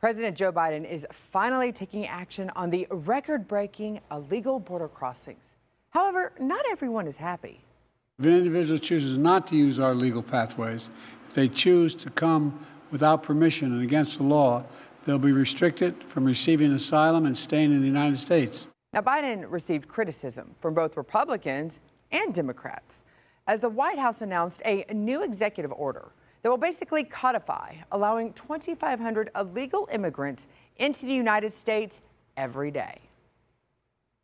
President Joe Biden is finally taking action on the record-breaking illegal border crossings. However, not everyone is happy. If an individual chooses not to use our legal pathways, if they choose to come without permission and against the law, they'll be restricted from receiving asylum and staying in the United States. Now, Biden received criticism from both Republicans and Democrats as the White House announced a new executive order that will basically codify allowing 2,500 illegal immigrants into the United States every day.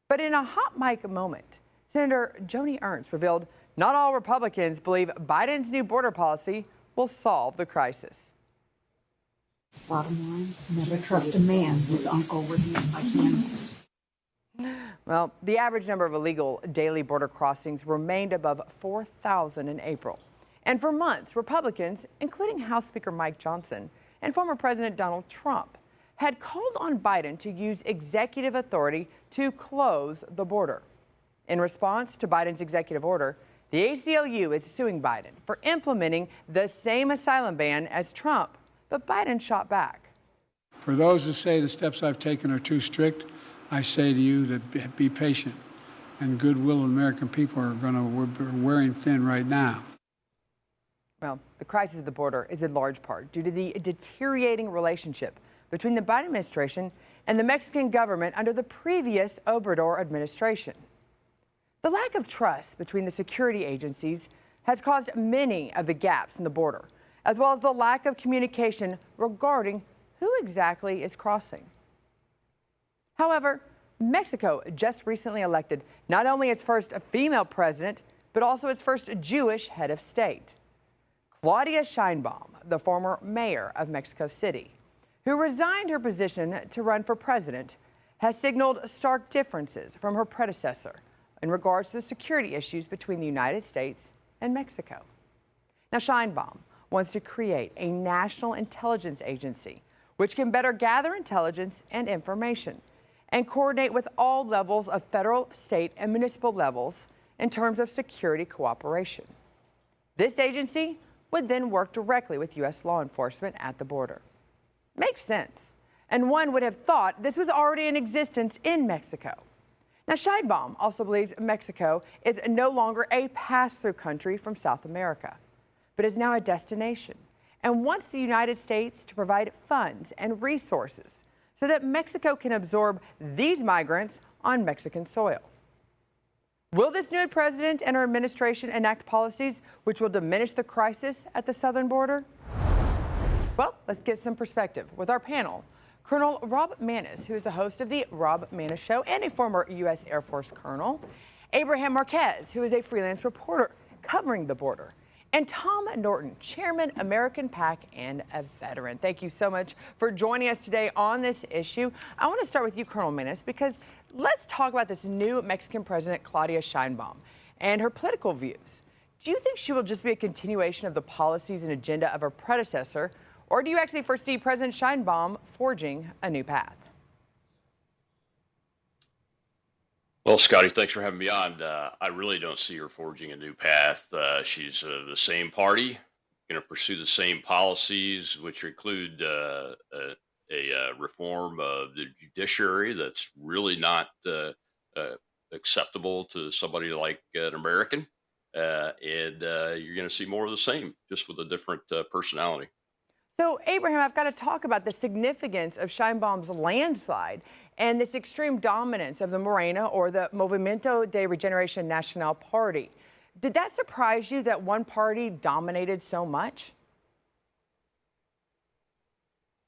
But in a hot mic moment, Senator Joni Ernst revealed not all Republicans believe Biden's new border policy will solve the crisis. Bottom line, never trust a man whose uncle was eaten by cannibals. Well, the average number of illegal daily border crossings remained above 4,000 in April. And for months, Republicans, including House Speaker Mike Johnson and former President Donald Trump, had called on Biden to use executive authority to close the border. In response to Biden's executive order, the ACLU is suing Biden for implementing the same asylum ban as Trump, but Biden shot back. For those who say the steps I've taken are too strict, I say to you that be patient, and goodwill of American people are wearing thin right now. Well, the crisis at the border is in large part due to the deteriorating relationship between the Biden administration and the Mexican government under the previous Obrador administration. The lack of trust between the security agencies has caused many of the gaps in the border, as well as the lack of communication regarding who exactly is crossing. However, Mexico just recently elected not only its first female president, but also its first Jewish head of state. Claudia Sheinbaum, the former mayor of Mexico City, who resigned her position to run for president, has signaled stark differences from her predecessor in regards to the security issues between the United States and Mexico. Now, Sheinbaum wants to create a national intelligence agency which can better gather intelligence and information and coordinate with all levels of federal, state, and municipal levels in terms of security cooperation. This agency would then work directly with U.S. law enforcement at the border. Makes sense. And one would have thought this was already in existence in Mexico. Now, Sheinbaum also believes Mexico is no longer a pass-through country from South America, but is now a destination, and wants the United States to provide funds and resources so that Mexico can absorb these migrants on Mexican soil. Will this new president and her administration enact policies which will diminish the crisis at the southern border? Well, let's get some perspective with our panel. Colonel Rob Maness, who is the host of the Rob Maness Show and a former U.S. Air Force colonel. Abraham Marquez, who is a freelance reporter covering the border. And Tom Norton, chairman, American PAC, and a veteran. Thank you so much for joining us today on this issue. I want to start with you, Colonel Maness, because let's talk about this new Mexican president, Claudia Sheinbaum, and her political views. Do you think she will just be a continuation of the policies and agenda of her predecessor, or do you actually foresee President Sheinbaum forging a new path? Well, Scottie, thanks for having me on. I really don't see her forging a new path. She's the same party, going to pursue the same policies, which include a reform of the judiciary that's really not acceptable to somebody like an American. And you're going to see more of the same, just with a different personality. So, Abraham, I've got to talk about the significance of Sheinbaum's landslide and this extreme dominance of the Morena, or the Movimiento de Regeneración Nacional party. Did that surprise you that one party dominated so much?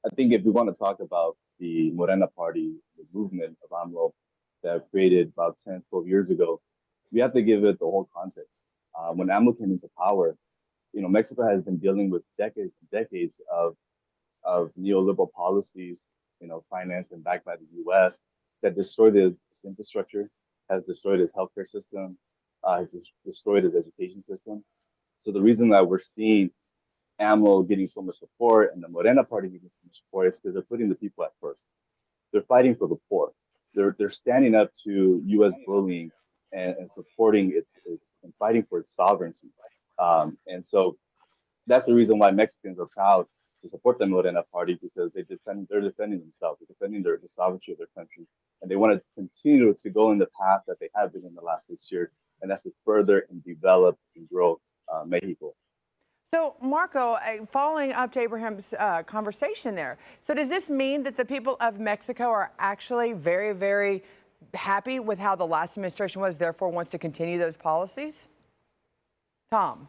I think if we want to talk about the Morena party, the movement of AMLO that created about 10, 12 years ago, we have to give it the whole context. When AMLO came into power, Mexico has been dealing with decades and decades of neoliberal policies, financed and backed by the U.S. that destroyed its infrastructure, has destroyed its healthcare system, has destroyed its education system. So the reason that we're seeing AMLO getting so much support and the Morena party getting so much support is because they're putting the people at first. They're fighting for the poor. They're standing up to U.S. bullying and supporting its and fighting for its sovereignty. And so that's the reason why Mexicans are proud to support the Morena party because they're defending themselves, they're defending the sovereignty of their country, and they want to continue to go in the path that they have been in the last 6 years, and that's to further and develop and grow Mexico. So, Marco, following up to Abraham's conversation there, so does this mean that the people of Mexico are actually very, very happy with how the last administration was, therefore wants to continue those policies? Tom.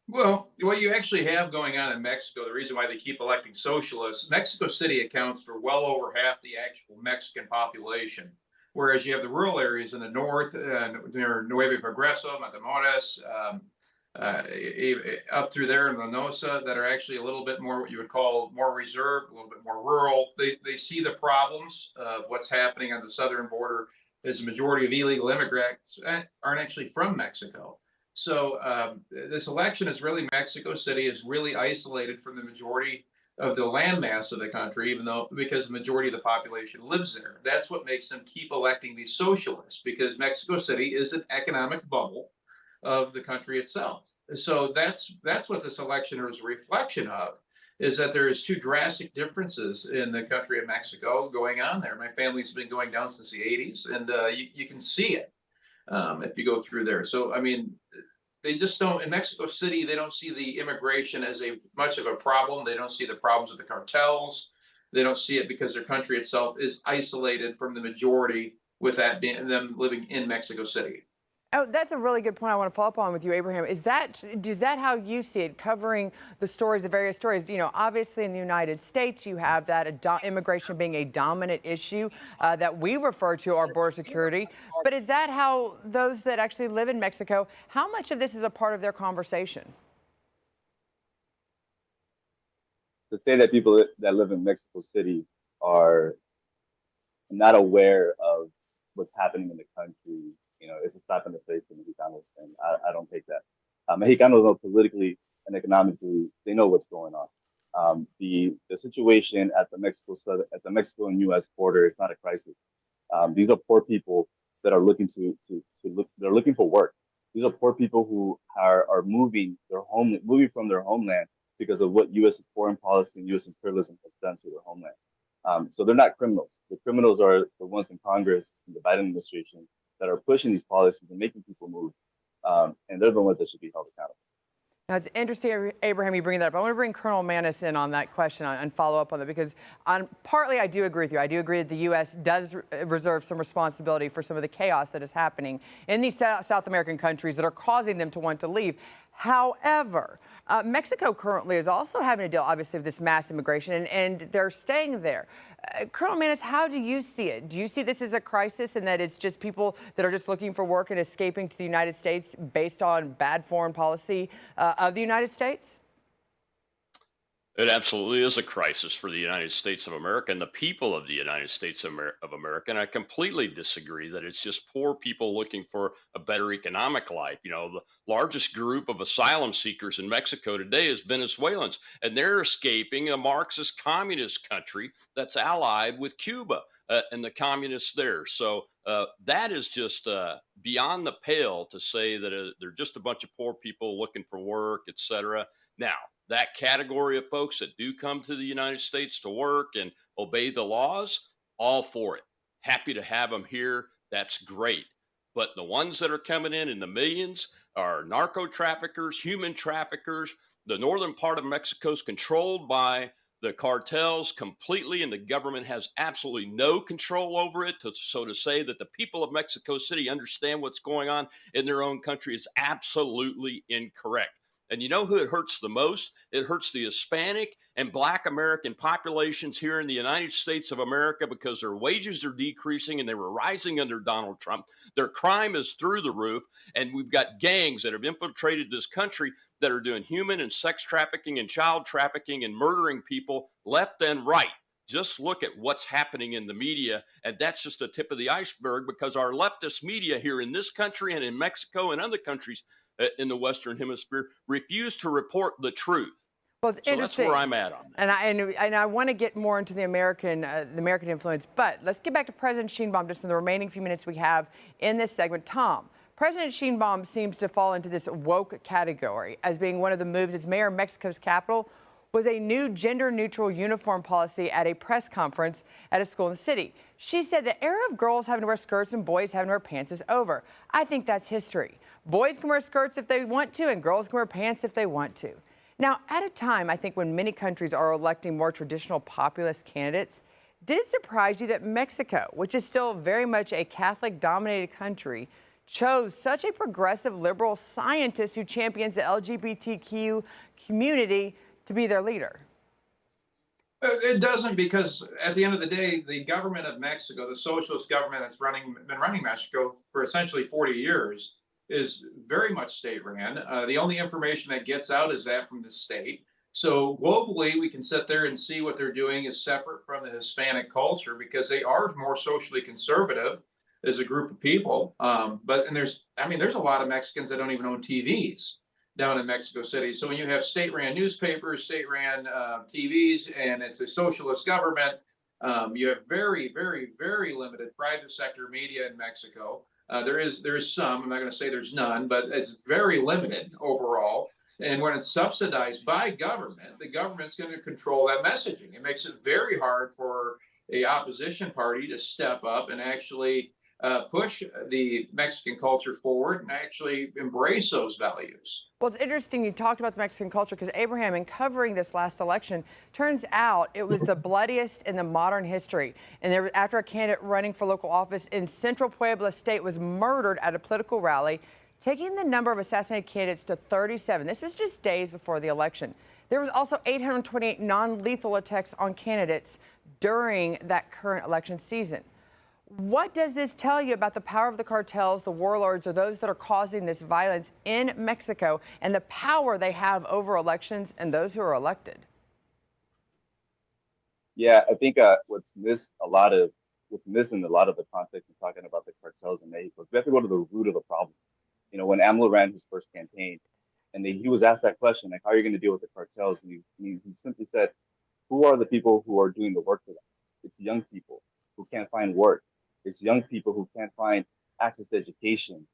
Well, what you actually have going on in Mexico, the reason why they keep electing socialists, Mexico City accounts for well over half the actual Mexican population. Whereas you have the rural areas in the north, near Nueva Progreso, Matamoros, up through there in Reynosa, that are actually a little bit more what you would call more reserved, a little bit more rural. They see the problems of what's happening on the southern border, as the majority of illegal immigrants aren't actually from Mexico. So this election is really, Mexico City is really isolated from the majority of the landmass of the country, even though because the majority of the population lives there. That's what makes them keep electing these socialists, because Mexico City is an economic bubble of the country itself. So that's what this election is a reflection of, is that there is two drastic differences in the country of Mexico going on there. My family's been going down since the 80s, and you can see it if you go through there. So, I mean, they just don't, in Mexico City, they don't see the immigration as much of a problem. They don't see the problems with the cartels. They don't see it because their country itself is isolated from the majority, with that being them living in Mexico City. Oh, that's a really good point I want to follow up on with you, Abraham. Is that how you see it, covering the stories, the various stories? You know, obviously in the United States, you have that immigration being a dominant issue that we refer to our border security. But is that how those that actually live in Mexico, how much of this is a part of their conversation? To say that people that live in Mexico City are not aware of what's happening in the country, you know, it's a slap in the face to Mexicanos, and I don't take that. Mexicanos know politically and economically, they know what's going on. The situation at the Mexico and U.S. border is not a crisis. These are poor people that are looking they're looking for work. These are poor people who are moving from their homeland because of what U.S. foreign policy and U.S. imperialism has done to their homeland. So they're not criminals. The criminals are the ones in Congress, in the Biden administration, that are pushing these policies and making people move. And they're the ones that should be held accountable. Now, it's interesting, Abraham, you bring that up. I want to bring Colonel Manis in on that question and follow up on that, because partly I do agree with you. I do agree that the U.S. does reserve some responsibility for some of the chaos that is happening in these South American countries that are causing them to want to leave. However, Mexico currently is also having to deal, obviously, with this mass immigration, and they're staying there. Colonel Manis, how do you see it? Do you see this as a crisis, and that it's just people that are just looking for work and escaping to the United States based on bad foreign policy of the United States? It absolutely is a crisis for the United States of America and the people of the United States of America. And I completely disagree that it's just poor people looking for a better economic life. You know, the largest group of asylum seekers in Mexico today is Venezuelans, and they're escaping a Marxist communist country that's allied with Cuba and the communists there. So that is just beyond the pale to say that they're just a bunch of poor people looking for work, etc. Now, that category of folks that do come to the United States to work and obey the laws, all for it. Happy to have them here. That's great. But the ones that are coming in the millions are narco traffickers, human traffickers. The northern part of Mexico is controlled by the cartels completely, and the government has absolutely no control over it. So to say that the people of Mexico City understand what's going on in their own country is absolutely incorrect. And you know who it hurts the most? It hurts the Hispanic and Black American populations here in the United States of America, because their wages are decreasing and they were rising under Donald Trump. Their crime is through the roof. And we've got gangs that have infiltrated this country that are doing human and sex trafficking and child trafficking and murdering people left and right. Just look at what's happening in the media, and that's just the tip of the iceberg, because our leftist media here in this country and in Mexico and other countries in the Western Hemisphere refuse to report the truth. Well, it's interesting. That's where I'm at on that. And I want to get more into the American influence, but let's get back to President Sheinbaum just in the remaining few minutes we have in this segment. Tom, President Sheinbaum seems to fall into this woke category as being one of the moves as mayor of Mexico's capital was a new gender-neutral uniform policy at a press conference at a school in the city. She said the era of girls having to wear skirts and boys having to wear pants is over. I think that's history. Boys can wear skirts if they want to, and girls can wear pants if they want to. Now, at a time, I think, when many countries are electing more traditional populist candidates, did it surprise you that Mexico, which is still very much a Catholic-dominated country, chose such a progressive liberal scientist who champions the LGBTQ community to be their leader? It doesn't, because at the end of the day, the government of Mexico, the socialist government that's been running Mexico for essentially 40 years, is very much state ran. The only information that gets out is that from the state. So globally, we can sit there and see what they're doing is separate from the Hispanic culture, because they are more socially conservative as a group of people. There's a lot of Mexicans that don't even own TVs down in Mexico City. So when you have state-ran newspapers, state-ran TVs, and it's a socialist government, you have very, very, very limited private sector media in Mexico. There is some. I'm not going to say there's none, but it's very limited overall. And when it's subsidized by government, the government's going to control that messaging. It makes it very hard for a opposition party to step up and actually push the Mexican culture forward and actually embrace those values. Well, it's interesting you talked about the Mexican culture, because Abraham, in covering this last election, turns out it was the bloodiest in the modern history. And after a candidate running for local office in central Puebla State was murdered at a political rally, taking the number of assassinated candidates to 37. This was just days before the election. There was also 828 non-lethal attacks on candidates during that current election season. What does this tell you about the power of the cartels, the warlords, or those that are causing this violence in Mexico, and the power they have over elections and those who are elected? Yeah, I think what's missing a lot of the context in talking about the cartels in Mexico, we have to go to the root of the problem. You know, when AMLO ran his first campaign, and he was asked that question, like, how are you going to deal with the cartels? And he simply said, who are the people who are doing the work for them? It's young people who can't find work. It's young people who can't find access to education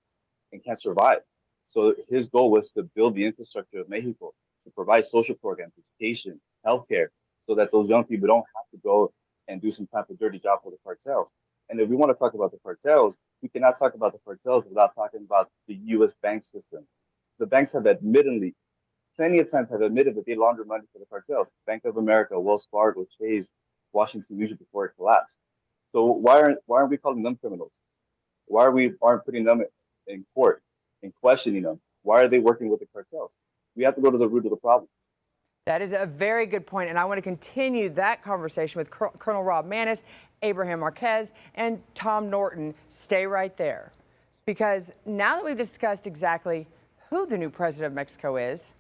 and can't survive. So his goal was to build the infrastructure of Mexico, to provide social programs, education, healthcare, so that those young people don't have to go and do some type of dirty job for the cartels. And if we want to talk about the cartels, we cannot talk about the cartels without talking about the U.S. bank system. The banks have admittedly, plenty of times have admitted that they launder money for the cartels. Bank of America, Wells Fargo, Chase, Washington Mutual before it collapsed. So why aren't we calling them criminals? Why aren't putting them in court and questioning them? Why are they working with the cartels? We have to go to the root of the problem. That is a very good point, and I want to continue that conversation with Colonel Rob Maness, Abraham Marquez, and Tom Norton. Stay right there, because now that we've discussed exactly who the new president of Mexico is,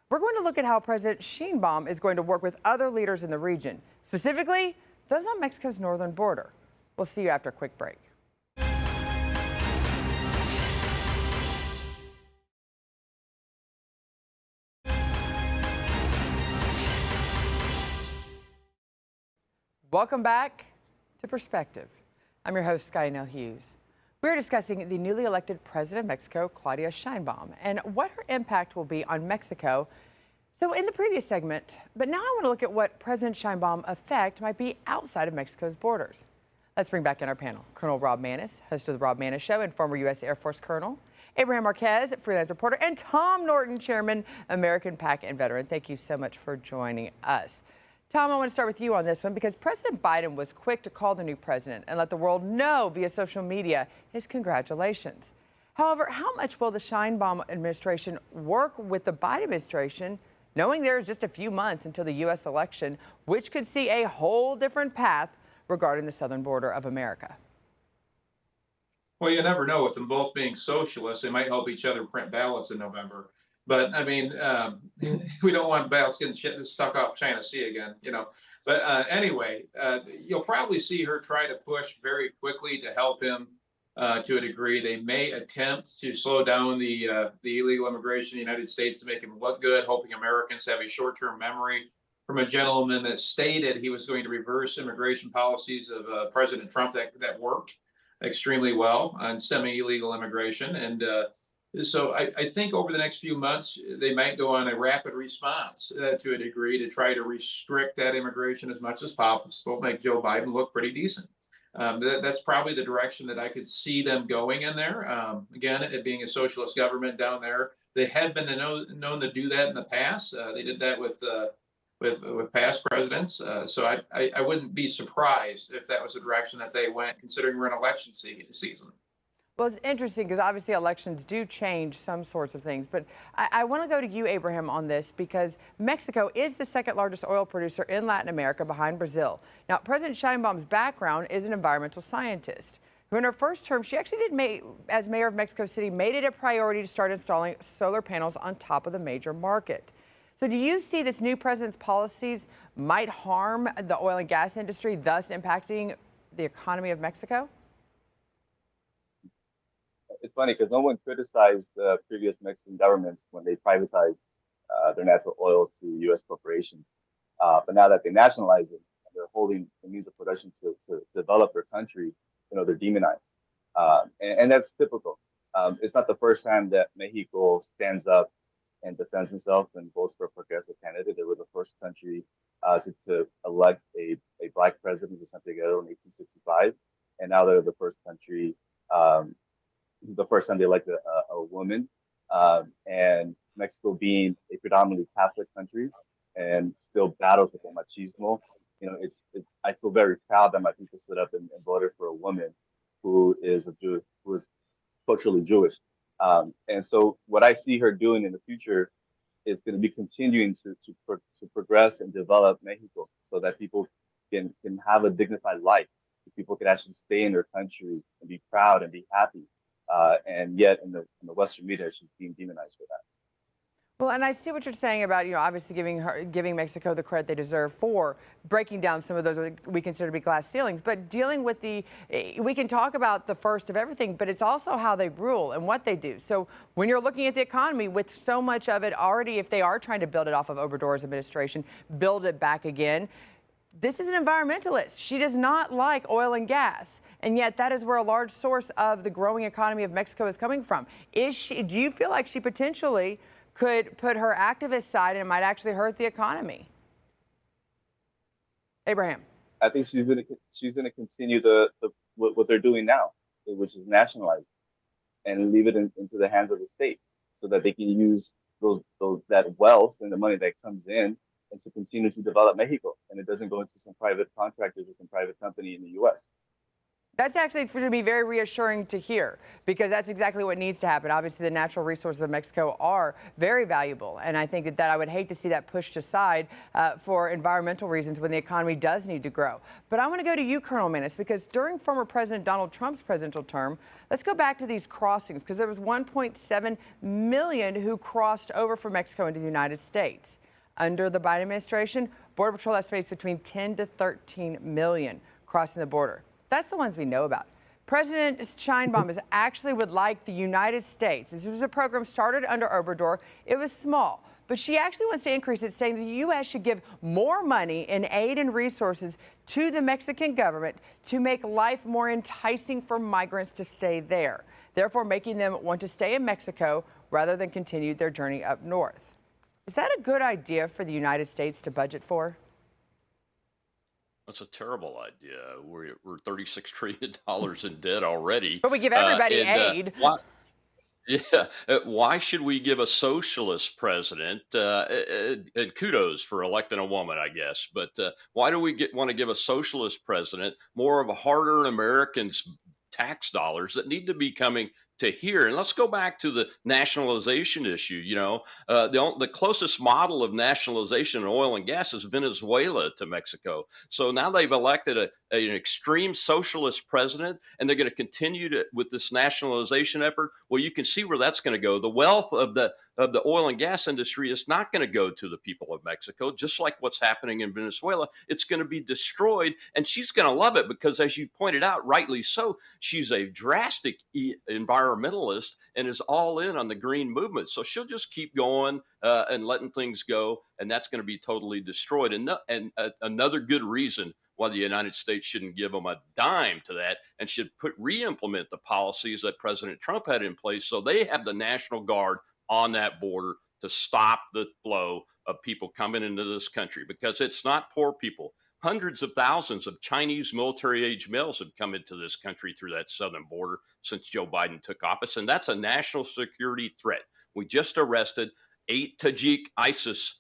we're going to look at how President Sheinbaum is going to work with other leaders in the region, specifically those on Mexico's northern border. We'll see you after a quick break. Welcome back to Perspective. I'm your host, Nell Hughes. We're discussing the newly elected president of Mexico, Claudia Sheinbaum, and what her impact will be on Mexico. So in the previous segment, but now I want to look at what President Sheinbaum's effect might be outside of Mexico's borders. Let's bring back in our panel Colonel Rob Maness, host of the Rob Maness Show and former U.S. Air Force Colonel, Abraham Marquez, freelance reporter, and Tom Norton, Chairman, American PAC and veteran. Thank you so much for joining us. Tom, I want to start with you on this one, because President Biden was quick to call the new president and let the world know via social media his congratulations. However, how much will the Sheinbaum administration work with the Biden administration, knowing there's just a few months until the U.S. election, which could see a whole different path regarding the southern border of America? Well, you never know. With them both being socialists, they might help each other print ballots in November. But I mean, we don't want ballots getting stuck off China Sea again, you know. But anyway, you'll probably see her try to push very quickly to help him to a degree. They may attempt to slow down the illegal immigration in the United States to make him look good, hoping Americans have a short-term memory from a gentleman that stated he was going to reverse immigration policies of President Trump that worked extremely well on stemming illegal immigration. And So I think over the next few months, they might go on a rapid response to a degree to try to restrict that immigration as much as possible, make Joe Biden look pretty decent. That's probably the direction that I could see them going in there. Again, it being a socialist government down there, they have been known to do that in the past. They did that with past presidents. So I wouldn't be surprised if that was the direction that they went, considering we're in election season. Well, it's interesting because obviously elections do change some sorts of things. But I want to go to you, Abraham, on this because Mexico is the second largest oil producer in Latin America behind Brazil. Now, President Sheinbaum's background is an environmental scientist who in her first term, she actually as mayor of Mexico City, made it a priority to start installing solar panels on top of the major market. So do you see this new president's policies might harm the oil and gas industry, thus impacting the economy of Mexico? It's funny because no one criticized the previous Mexican government when they privatized their natural oil to U.S. corporations. But now that they nationalize it, they're holding the means of production to develop their country, they're demonized. And that's typical. It's not the first time that Mexico stands up and defends itself and votes for a progressive candidate. They were the first country to elect a black president, Vicente Guerrero, in 1865. And now they're the first country the first time they elected a woman, and Mexico being a predominantly Catholic country and still battles with the machismo. I feel very proud that my people stood up and voted for a woman who is a Jew, who is culturally Jewish. And so what I see her doing in the future is going to be continuing to progress and develop Mexico so that people can have a dignified life. People can actually stay in their country and be proud and be happy. And yet in the Western media, she's being demonized for that. Well, and I see what you're saying about, obviously giving Mexico the credit they deserve for breaking down some of those we consider to be glass ceilings, but dealing with we can talk about the first of everything, but it's also how they rule and what they do. So when you're looking at the economy with so much of it already, if they are trying to build it off of Obrador's administration, build it back again. This is an environmentalist. She does not like oil and gas, and yet that is where a large source of the growing economy of Mexico is coming from. Do you feel like she potentially could put her activist side and it might actually hurt the economy? Abraham. I think she's gonna continue what they're doing now, which is nationalizing and leave it into the hands of the state so that they can use that wealth and the money that comes in and to continue to develop Mexico, and it doesn't go into some private contractors or some private company in the U.S. That's actually to be very reassuring to hear because that's exactly what needs to happen. Obviously, the natural resources of Mexico are very valuable, and I think that I would hate to see that pushed aside for environmental reasons when the economy does need to grow. But I want to go to you, Colonel Manis, because during former President Donald Trump's presidential term, let's go back to these crossings because there was 1.7 million who crossed over from Mexico into the United States. Under the Biden administration, Border Patrol estimates between 10 to 13 million crossing the border. That's the ones we know about. President Sheinbaum actually would like the United States. This was a program started under Obrador. It was small, but she actually wants to increase it, saying the U.S. should give more money in aid and resources to the Mexican government to make life more enticing for migrants to stay there, therefore making them want to stay in Mexico rather than continue their journey up north. Is that a good idea for the United States to budget for? That's a terrible idea. We're $36 trillion in debt already. But we give everybody aid. Why should we give a socialist president, and kudos for electing a woman, I guess, but why do we want to give a socialist president more of a hard-earned Americans' tax dollars that need to be coming to here? And let's go back to the nationalization issue. The closest model of nationalization in oil and gas is Venezuela to Mexico. So now they've elected an extreme socialist president, and they're going to continue with this nationalization effort. Well, you can see where that's going to go. The wealth of the oil and gas industry is not going to go to the people of Mexico, just like what's happening in Venezuela. It's going to be destroyed, and she's going to love it because, as you pointed out, rightly so, she's a drastic environmentalist and is all in on the green movement. So she'll just keep going and letting things go, and that's going to be totally destroyed. And another good reason why why the United States shouldn't give them a dime to that and should re-implement the policies that President Trump had in place so they have the National Guard on that border to stop the flow of people coming into this country, because it's not poor people. Hundreds of thousands of Chinese military-age males have come into this country through that southern border since Joe Biden took office, and that's a national security threat. We just arrested 8 Tajik ISIS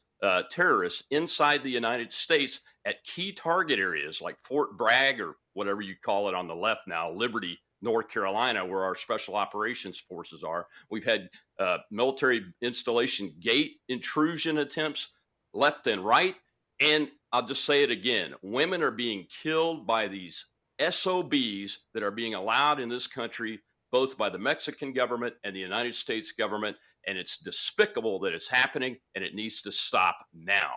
terrorists inside the United States at key target areas like Fort Bragg, or whatever you call it on the left now, Liberty, North Carolina, where our special operations forces are. We've had military installation gate intrusion attempts left and right. And I'll just say it again, women are being killed by these SOBs that are being allowed in this country, both by the Mexican government and the United States government. And it's despicable that it's happening, and it needs to stop now.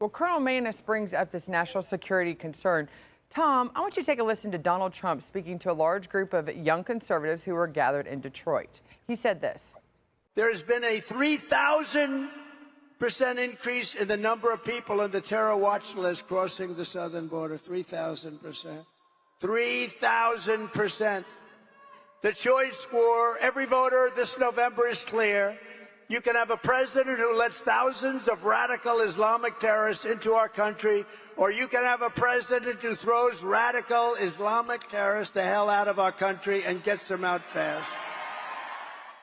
Well, Colonel Maness brings up this national security concern. Tom, I want you to take a listen to Donald Trump speaking to a large group of young conservatives who were gathered in Detroit. He said this. There has been a 3,000% increase in the number of people on the terror watch list crossing the southern border. 3,000%. 3,000%. The choice for every voter this November is clear. You can have a president who lets thousands of radical Islamic terrorists into our country, or you can have a president who throws radical Islamic terrorists the hell out of our country and gets them out fast.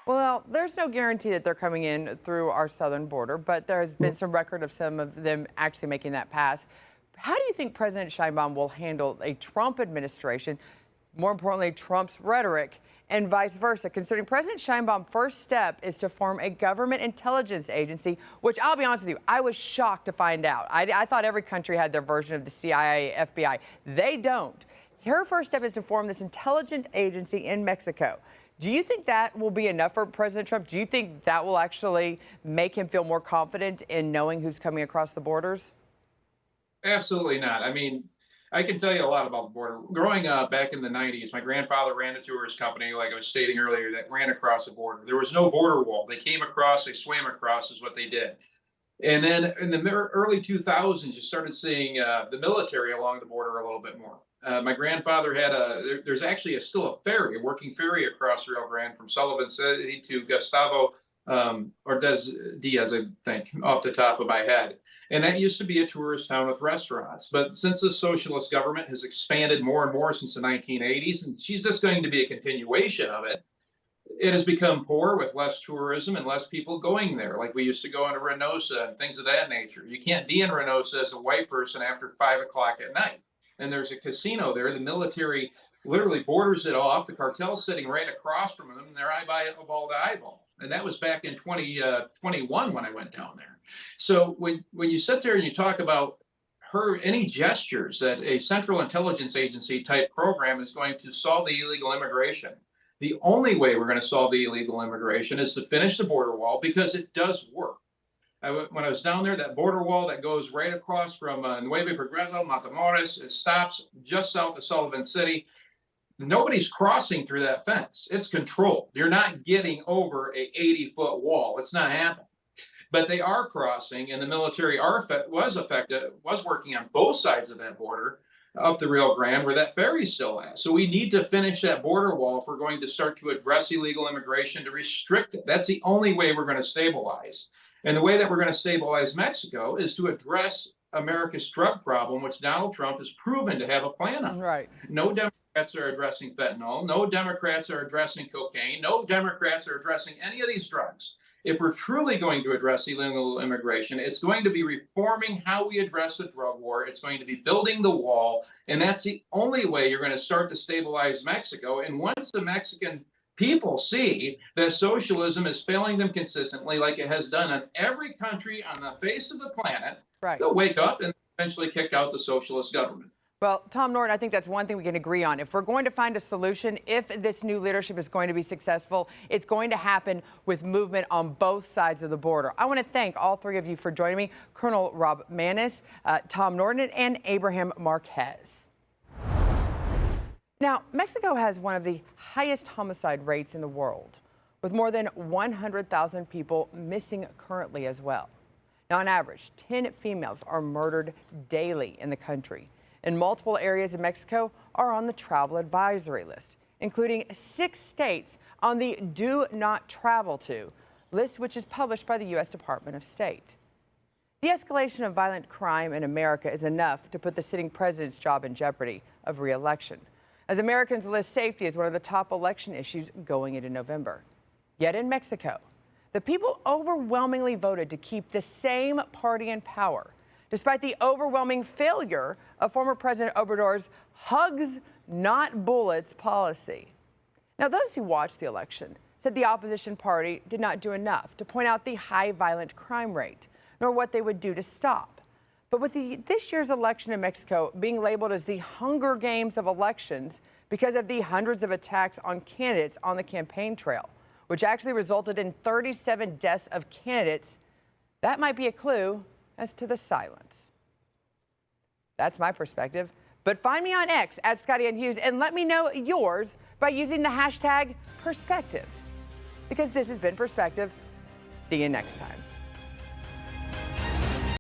Well, there's no guarantee that they're coming in through our southern border, but there has been some record of some of them actually making that pass. How do you think President Sheinbaum will handle a Trump administration, more importantly, Trump's rhetoric, and vice versa, considering President Sheinbaum's first step is to form a government intelligence agency, which I'll be honest with you, I was shocked to find out. I thought every country had their version of the CIA, FBI. They don't. Her first step is to form this intelligence agency in Mexico. Do you think that will be enough for President Trump? Do you think that will actually make him feel more confident in knowing who's coming across the borders? Absolutely not. I mean, I can tell you a lot about the border. Growing up back in the 90s, my grandfather ran a tourist company, like I was stating earlier, that ran across the border. There was no border wall. They came across, they swam across is what they did. And then in the early 2000s, you started seeing the military along the border a little bit more. My grandfather had there's actually still a ferry, a working ferry across Rio Grande from Sullivan City to Gustavo Ordez Diaz, I think, off the top of my head. And that used to be a tourist town with restaurants. But since the socialist government has expanded more and more since the 1980s, and she's just going to be a continuation of it, it has become poor with less tourism and less people going there. Like we used to go into Reynosa and things of that nature. You can't be in Reynosa as a white person after 5 o'clock at night. And there's a casino there. The military literally borders it off. The cartel's sitting right across from them, and they're eyeball to eyeball. And that was back in 2021 when I went down there. So when you sit there and you talk about any gestures that a central intelligence agency type program is going to solve the illegal immigration, the only way we're going to solve the illegal immigration is to finish the border wall, because it does work. When I was down there, that border wall that goes right across from Nueve Progreso, Matamoros, it stops just south of Sullivan City. Nobody's crossing through that fence. It's controlled. You're not getting over a 80-foot wall. It's not happening. But they are crossing, and the military was working on both sides of that border up the Rio Grande, where that ferry's still at. So we need to finish that border wall if we're going to start to address illegal immigration, to restrict it. That's the only way we're going to stabilize. And the way that we're going to stabilize Mexico is to address America's drug problem, which Donald Trump has proven to have a plan on. Right. No Democrats are addressing fentanyl. No Democrats are addressing cocaine. No Democrats are addressing any of these drugs. If we're truly going to address illegal immigration, it's going to be reforming how we address the drug war. It's going to be building the wall. And that's the only way you're going to start to stabilize Mexico. And once the Mexican people see that socialism is failing them consistently, like it has done on every country on the face of the planet, right, they'll wake up and eventually kick out the socialist government. Well, Tom Norton, I think that's one thing we can agree on. If we're going to find a solution, if this new leadership is going to be successful, it's going to happen with movement on both sides of the border. I want to thank all three of you for joining me, Colonel Rob Maness, Tom Norton, and Abraham Marquez. Now, Mexico has one of the highest homicide rates in the world, with more than 100,000 people missing currently as well. Now, on average, 10 females are murdered daily in the country. And multiple areas in Mexico are on the travel advisory list, including 6 states on the Do Not Travel To list, which is published by the U.S. Department of State. The escalation of violent crime in America is enough to put the sitting president's job in jeopardy of re-election, as Americans list safety as one of the top election issues going into November. Yet in Mexico, the people overwhelmingly voted to keep the same party in power, despite the overwhelming failure of former President Obrador's hugs, not bullets policy. Now, those who watched the election said the opposition party did not do enough to point out the high violent crime rate, nor what they would do to stop. But with this year's election in Mexico being labeled as the Hunger Games of elections because of the hundreds of attacks on candidates on the campaign trail, which actually resulted in 37 deaths of candidates, that might be a clue as to the silence. That's my perspective. But find me on X at Scottie and Hughes and let me know yours by using the hashtag Perspective. Because this has been Perspective. See you next time.